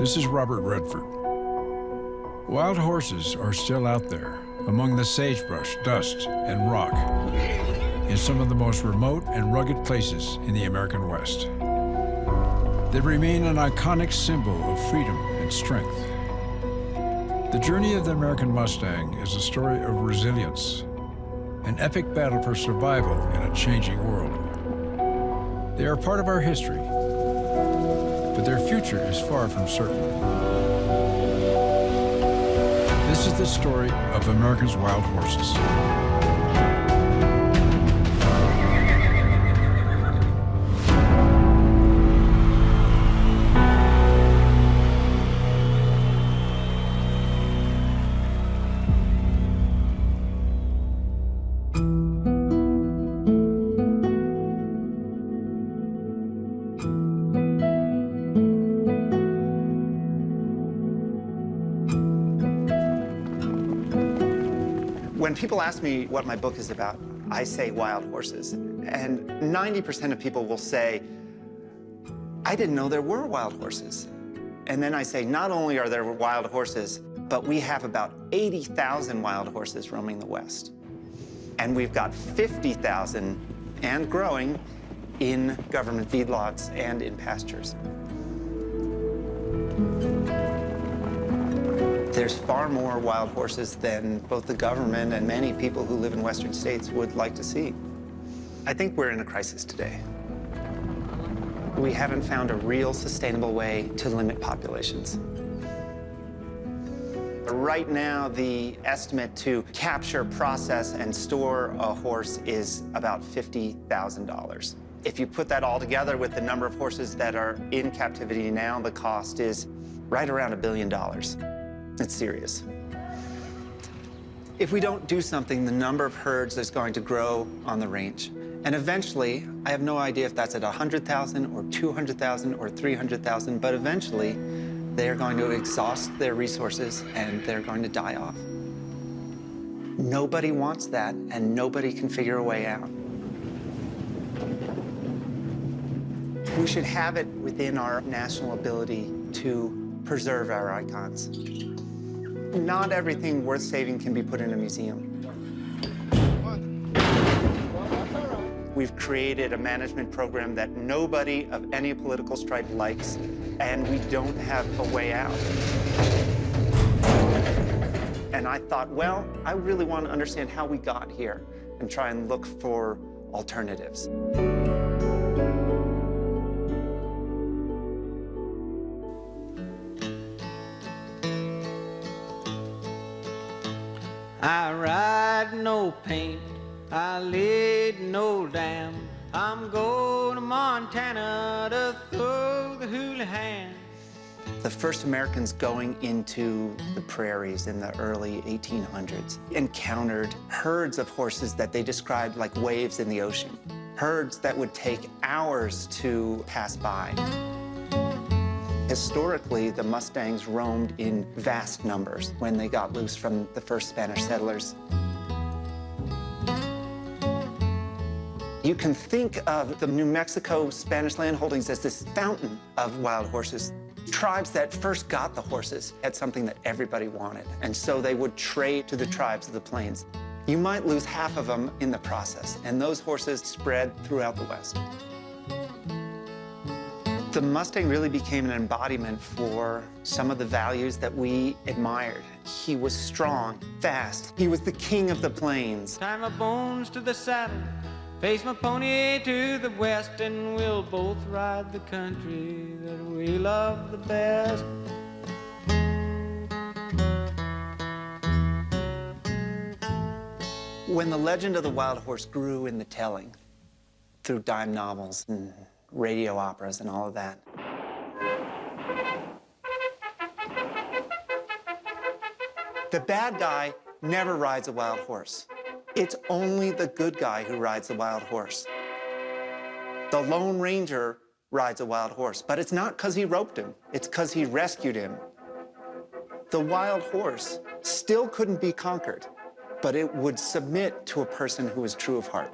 This is Robert Redford. Wild horses are still out there, among the sagebrush, dust, and rock, in some of the most remote and rugged places in the American West. They remain an iconic symbol of freedom and strength. The journey of the American Mustang is a story of resilience, an epic battle for survival in a changing world. They are part of our history, but their future is far from certain. This is the story of America's wild horses. When people ask me what my book is about, I say wild horses. And 90% of people will say, I didn't know there were wild horses. And then I say, not only are there wild horses, but we have about 80,000 wild horses roaming the West. And we've got 50,000 and growing in government feedlots and in pastures. There's far more wild horses than both the government and many people who live in Western states would like to see. I think we're in a crisis today. We haven't found a real sustainable way to limit populations. Right now, the estimate to capture, process, and store a horse is about $50,000. If you put that all together with the number of horses that are in captivity now, the cost is right around $1 billion. It's serious. If we don't do something, the number of herds is going to grow on the range. And eventually, I have no idea if that's at 100,000 or 200,000 or 300,000, but eventually, they are going to exhaust their resources and they're going to die off. Nobody wants that, and nobody can figure a way out. We should have it within our national ability to preserve our icons. Not everything worth saving can be put in a museum. We've created a management program that nobody of any political stripe likes, and we don't have a way out. And I thought, well, I really want to understand how we got here and try and look for alternatives. I ride no paint, I laid no dam. I'm going to Montana to throw the hula hand. The first Americans going into the prairies in the early 1800s encountered herds of horses that they described like waves in the ocean. Herds that would take hours to pass by. Historically, the Mustangs roamed in vast numbers when they got loose from the first Spanish settlers. You can think of the New Mexico Spanish landholdings as this fountain of wild horses. Tribes that first got the horses had something that everybody wanted, and so they would trade to the tribes of the plains. You might lose half of them in the process, and those horses spread throughout the West. The Mustang really became an embodiment for some of the values that we admired. He was strong, fast. He was the king of the plains. Tie my bones to the saddle, face my pony to the west, and we'll both ride the country that we love the best. When the legend of the wild horse grew in the telling, through dime novels and radio operas and all of that, the bad guy never rides a wild horse. It's only the good guy who rides the wild horse. The Lone Ranger rides a wild horse, but it's not because he roped him. It's because he rescued him. The wild horse still couldn't be conquered, but it would submit to a person who was true of heart.